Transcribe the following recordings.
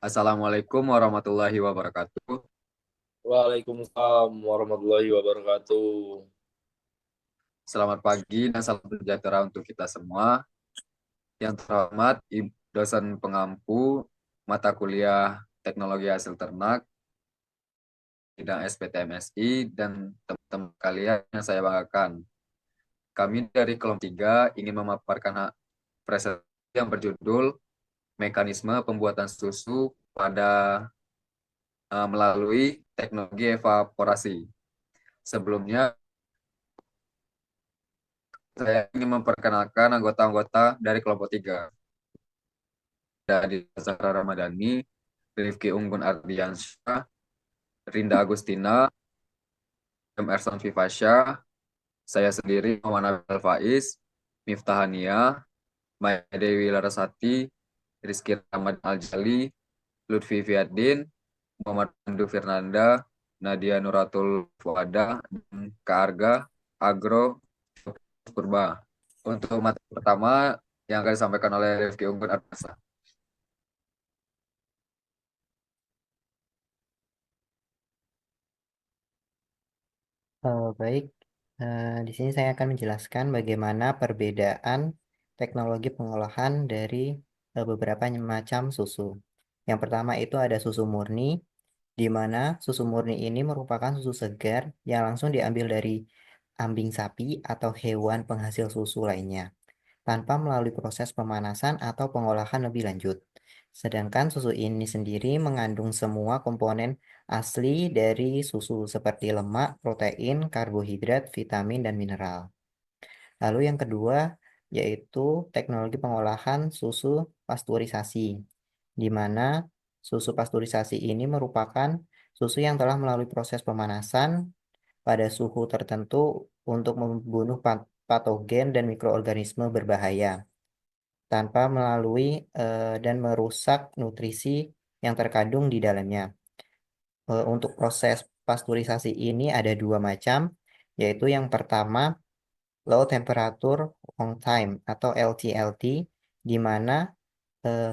Assalamualaikum warahmatullahi wabarakatuh. Waalaikumsalam warahmatullahi wabarakatuh. Selamat pagi dan salam sejahtera untuk kita semua. Yang terhormat, Ibu dosen pengampu mata kuliah Teknologi Hasil Ternak, bidang SPTMSI, dan teman-teman kalian yang saya banggakan. Kami dari kelompok 3 ingin memaparkan presentasi yang berjudul Mekanisme Pembuatan Susu pada melalui teknologi evaporasi. Sebelumnya, saya ingin memperkenalkan anggota-anggota dari kelompok 3. Dari Zahra Ramadhani, Rifki Unggun Ardiansyah, Rinda Agustina, Emerson Vivasya, saya sendiri Muhammad Abdul Faiz, Miftahania, Maya Dewi Larasati, Rizky Rahmat Aljali, Lutfi Fiadin, Muhammad Pandu Fernanda, Nadia Nuratul Fuada, dan Kak Arga Agro Purba. Untuk materi pertama yang akan disampaikan oleh Rifki Unggun Ardiansyah. Baik, di sini saya akan menjelaskan bagaimana perbedaan teknologi pengolahan dari beberapa macam susu. Yang pertama itu ada susu murni, di mana susu murni ini merupakan susu segar yang langsung diambil dari ambing sapi atau hewan penghasil susu lainnya, tanpa melalui proses pemanasan atau pengolahan lebih lanjut. Sedangkan susu ini sendiri mengandung semua komponen asli dari susu seperti lemak, protein, karbohidrat, vitamin, dan mineral. Lalu yang kedua yaitu teknologi pengolahan susu pasteurisasi, di mana susu pasteurisasi ini merupakan susu yang telah melalui proses pemanasan pada suhu tertentu untuk membunuh patogen dan mikroorganisme berbahaya tanpa melalui dan merusak nutrisi yang terkandung di dalamnya. Untuk proses pasteurisasi ini ada dua macam, yaitu yang pertama low temperature long time atau LTLT, di mana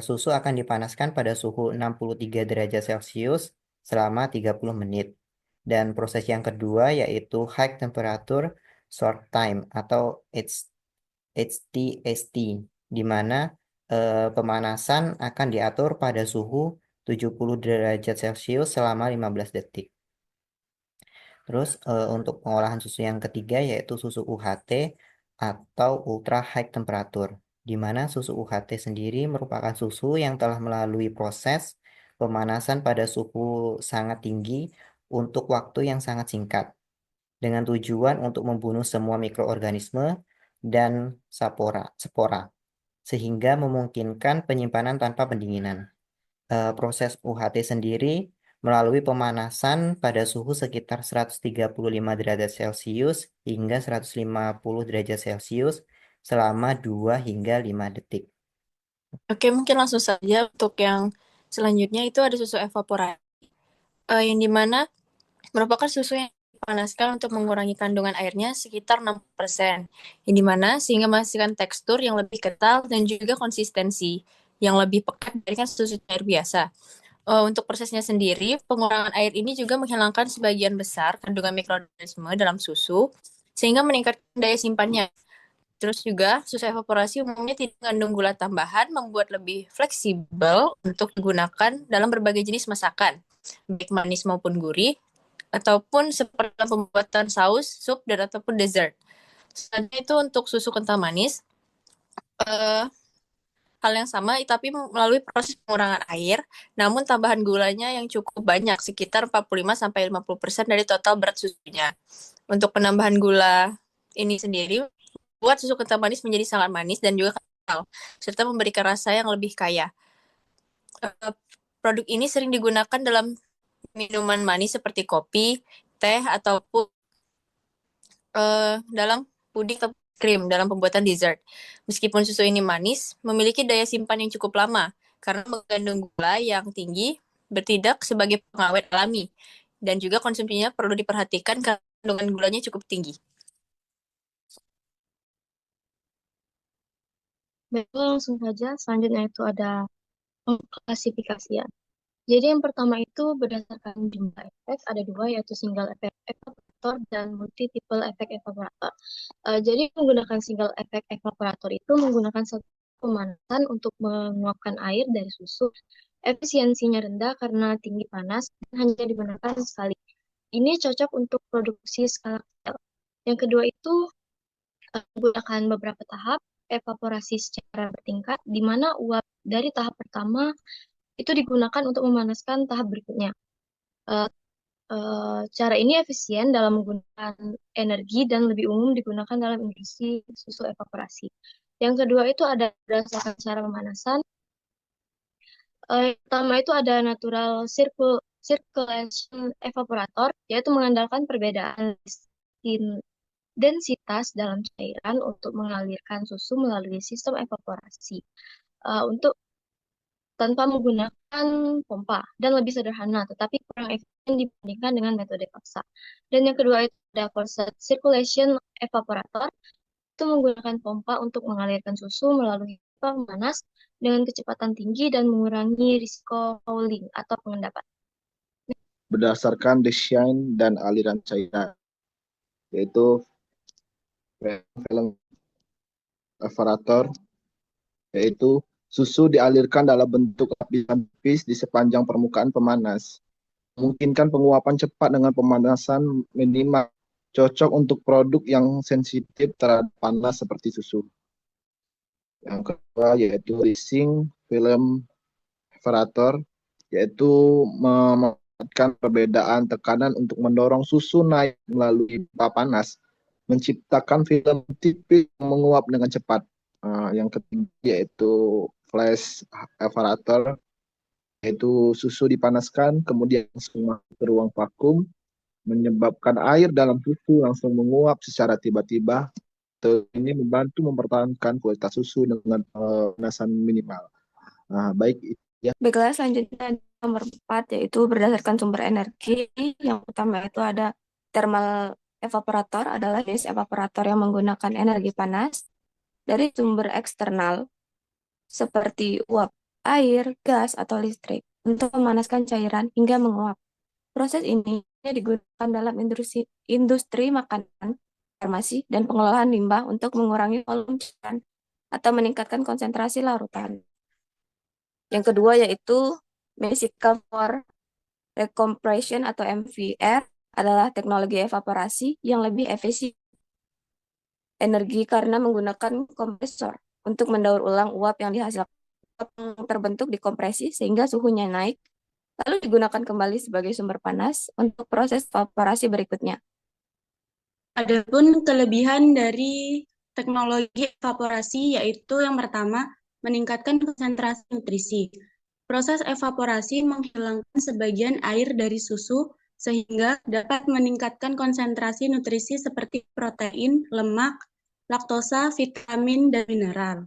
susu akan dipanaskan pada suhu 63 derajat Celcius selama 30 menit. Dan proses yang kedua yaitu high temperature short time atau HTST, di mana pemanasan akan diatur pada suhu 70 derajat Celcius selama 15 detik. Terus untuk pengolahan susu yang ketiga yaitu susu UHT atau ultra high temperature, di mana susu UHT sendiri merupakan susu yang telah melalui proses pemanasan pada suhu sangat tinggi untuk waktu yang sangat singkat, dengan tujuan untuk membunuh semua mikroorganisme dan spora, sehingga memungkinkan penyimpanan tanpa pendinginan. Proses UHT sendiri melalui pemanasan pada suhu sekitar 135 derajat Celcius hingga 150 derajat Celcius selama 2 hingga 5 detik. Oke, mungkin langsung saja untuk yang selanjutnya itu ada susu evaporasi, yang dimana merupakan susu yang dipanaskan untuk mengurangi kandungan airnya sekitar 6%, yang dimana sehingga menghasilkan tekstur yang lebih kental dan juga konsistensi yang lebih pekat dari kan susu cair biasa. Untuk prosesnya sendiri, pengurangan air ini juga menghilangkan sebagian besar kandungan mikroorganisme dalam susu, sehingga meningkatkan daya simpannya. Terus juga, susu evaporasi umumnya tidak mengandung gula tambahan, membuat lebih fleksibel untuk digunakan dalam berbagai jenis masakan, baik manis maupun gurih, ataupun seperti pembuatan saus, sup, dan ataupun dessert. Selanjutnya itu untuk susu kental manis, eh, hal yang sama tapi melalui proses pengurangan air, namun tambahan gulanya yang cukup banyak, sekitar 45-50% dari total berat susunya. Untuk penambahan gula ini sendiri buat susu kental manis menjadi sangat manis dan juga kental, serta memberikan rasa yang lebih kaya. Produk ini sering digunakan dalam minuman manis seperti kopi, teh, ataupun dalam puding atau krim dalam pembuatan dessert. Meskipun susu ini manis, memiliki daya simpan yang cukup lama karena mengandung gula yang tinggi, bertindak sebagai pengawet alami, dan juga konsumsinya perlu diperhatikan karena kandungan gulanya cukup tinggi. Baik, langsung saja. Selanjutnya itu ada klasifikasian. Jadi yang pertama itu berdasarkan jumlah efek, ada dua, yaitu single efek evaporator dan multiple efek evaporator. Jadi menggunakan single efek evaporator itu menggunakan satu pemanasan untuk menguapkan air dari susu. Efisiensinya rendah karena tinggi panas dan hanya digunakan sekali. Ini cocok untuk produksi skala kecil. Yang kedua itu menggunakan beberapa tahap evaporasi secara bertingkat, di mana uap dari tahap pertama itu digunakan untuk memanaskan tahap berikutnya. Cara ini efisien dalam menggunakan energi dan lebih umum digunakan dalam industri susu evaporasi. Yang kedua itu ada berdasarkan cara pemanasan. Yang pertama itu ada natural circulation evaporator, yaitu mengandalkan perbedaan densitas dalam cairan untuk mengalirkan susu melalui sistem evaporasi. Untuk tanpa menggunakan pompa dan lebih sederhana, tetapi kurang efisien dibandingkan dengan metode paksa. Dan yang kedua itu ada forced circulation evaporator, itu menggunakan pompa untuk mengalirkan susu melalui pemanas dengan kecepatan tinggi dan mengurangi risiko fouling atau pengendapan. Berdasarkan desain dan aliran cairan, yaitu film evaporator, yaitu susu dialirkan dalam bentuk lapisan tipis di sepanjang permukaan pemanas. Memungkinkan penguapan cepat dengan pemanasan minimal, cocok untuk produk yang sensitif terhadap panas seperti susu. Yang kedua yaitu rising film evaporator, yaitu memanfaatkan perbedaan tekanan untuk mendorong susu naik melalui pipa panas, menciptakan film tipis yang menguap dengan cepat. Yang ketiga yaitu flash evaporator, yaitu susu dipanaskan kemudian langsung masuk ke ruang vakum, menyebabkan air dalam susu langsung menguap secara tiba-tiba. Ini membantu mempertahankan kualitas susu dengan pemanasan minimal. Baik, ya. Baiklah, selanjutnya nomor 4, yaitu berdasarkan sumber energi. Yang pertama itu ada thermal evaporator, adalah jenis evaporator yang menggunakan energi panas dari sumber eksternal seperti uap air, gas, atau listrik untuk memanaskan cairan hingga menguap. Proses ini digunakan dalam industri makanan, farmasi, dan pengelolaan limbah untuk mengurangi volume cairan atau meningkatkan konsentrasi larutan. Yang kedua yaitu Mechanical Vapor Recompression atau MVR, adalah teknologi evaporasi yang lebih efisien energi karena menggunakan kompresor untuk mendaur ulang uap yang dihasilkan terbentuk di kompresi sehingga suhunya naik, lalu digunakan kembali sebagai sumber panas untuk proses evaporasi berikutnya. Adapun kelebihan dari teknologi evaporasi yaitu yang pertama, meningkatkan konsentrasi nutrisi. Proses evaporasi menghilangkan sebagian air dari susu sehingga dapat meningkatkan konsentrasi nutrisi seperti protein, lemak, laktosa, vitamin, dan mineral.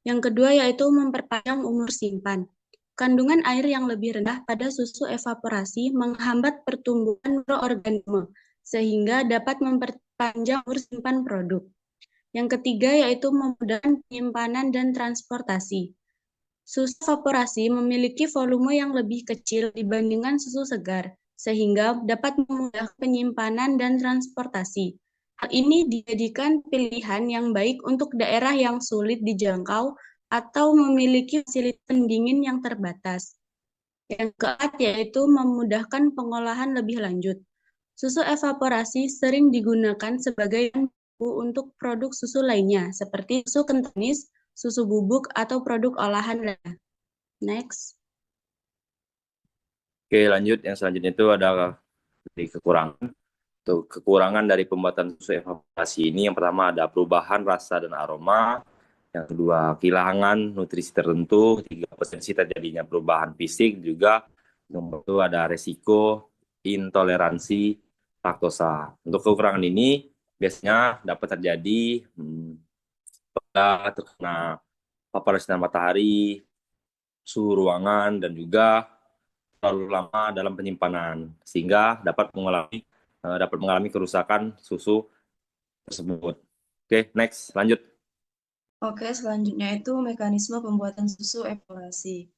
Yang kedua yaitu memperpanjang umur simpan. Kandungan air yang lebih rendah pada susu evaporasi menghambat pertumbuhan mikroorganisme sehingga dapat memperpanjang umur simpan produk. Yang ketiga yaitu memudahkan penyimpanan dan transportasi. Susu evaporasi memiliki volume yang lebih kecil dibandingkan susu segar, sehingga dapat memudahkan penyimpanan dan transportasi. Hal ini dijadikan pilihan yang baik untuk daerah yang sulit dijangkau atau memiliki fasilitas pendingin yang terbatas. Yang keempat yaitu memudahkan pengolahan lebih lanjut. Susu evaporasi sering digunakan sebagai baku untuk produk susu lainnya, seperti susu kental manis, susu bubuk, atau produk olahan lainnya. Next. Oke, lanjut. Yang selanjutnya itu ada di kekurangan. Untuk kekurangan dari pembuatan susu evaporasi ini, yang pertama ada perubahan rasa dan aroma, yang kedua kehilangan nutrisi tertentu, 3 potensi terjadinya perubahan fisik, juga nomor 2 ada resiko intoleransi laktosa. Untuk kekurangan ini biasanya dapat terjadi pada terkena paparan sinar matahari, suhu ruangan, dan juga terlalu lama dalam penyimpanan, sehingga dapat mengalami kerusakan susu tersebut. Oke, next, lanjut. Oke, selanjutnya itu mekanisme pembuatan susu evaporasi.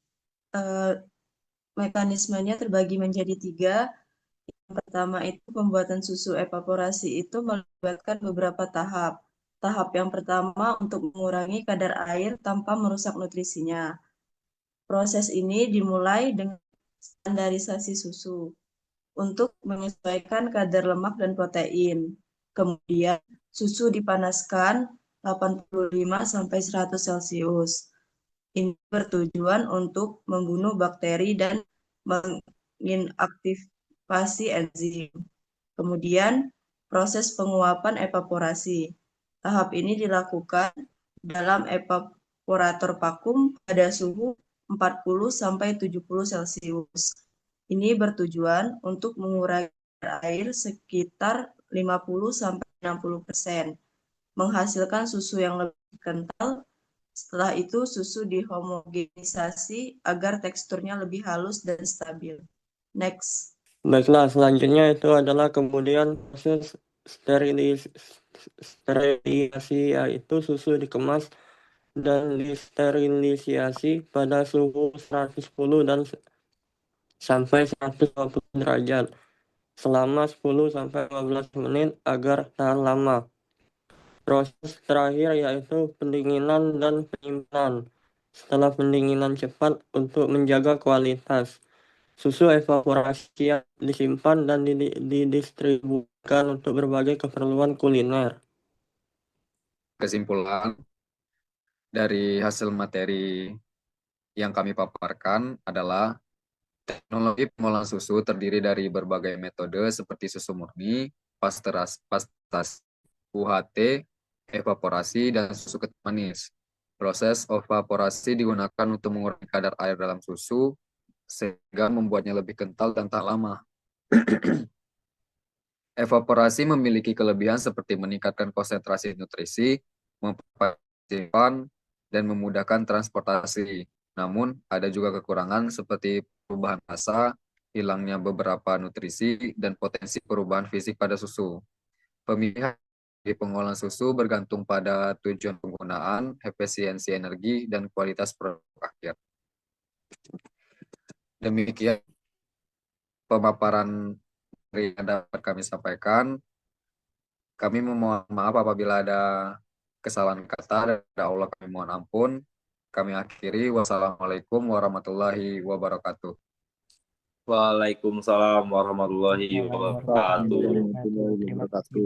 mekanismenya terbagi menjadi 3. Yang pertama itu pembuatan susu evaporasi itu melibatkan beberapa tahap. Tahap yang pertama untuk mengurangi kadar air tanpa merusak nutrisinya. Proses ini dimulai dengan standarisasi susu untuk menyesuaikan kadar lemak dan protein. Kemudian susu dipanaskan 85-100 Celcius. Ini bertujuan untuk membunuh bakteri dan menginaktivasi enzim. Kemudian proses penguapan evaporasi. Tahap ini dilakukan dalam evaporator vakum pada suhu 40-70 Celcius. Ini bertujuan untuk mengurangi air sekitar 50-60%, menghasilkan susu yang lebih kental. Setelah itu susu dihomogenisasi agar teksturnya lebih halus dan stabil. Next. Baiklah, selanjutnya itu adalah kemudian proses sterilisasi, yaitu susu dikemas dan disterilisasi pada suhu 110 dan sampai 120 derajat selama 10-15 menit agar tahan lama. Proses terakhir yaitu pendinginan dan penyimpanan. Setelah pendinginan cepat untuk menjaga kualitas, susu evaporasi yang disimpan dan didistribusikan untuk berbagai keperluan kuliner. Kesimpulan dari hasil materi yang kami paparkan adalah teknologi pengolahan susu terdiri dari berbagai metode seperti susu murni, pasteurisasi, UHT, evaporasi, dan susu ketan manis. Proses evaporasi digunakan untuk mengurangi kadar air dalam susu sehingga membuatnya lebih kental dan tahan lama. Evaporasi memiliki kelebihan seperti meningkatkan konsentrasi nutrisi, mempercepat dan memudahkan transportasi. Namun, ada juga kekurangan seperti perubahan rasa, hilangnya beberapa nutrisi, dan potensi perubahan fisik pada susu. Pemilihan di pengolahan susu bergantung pada tujuan penggunaan, efisiensi energi, dan kualitas produk akhir. Demikian pemaparan yang dapat kami sampaikan. Kami memohon maaf apabila ada kesalahan kata, dan Allah kami mohon ampun. Kami akhiri. Wassalamualaikum warahmatullahi wabarakatuh. Waalaikumsalam warahmatullahi wabarakatuh. Terima kasih.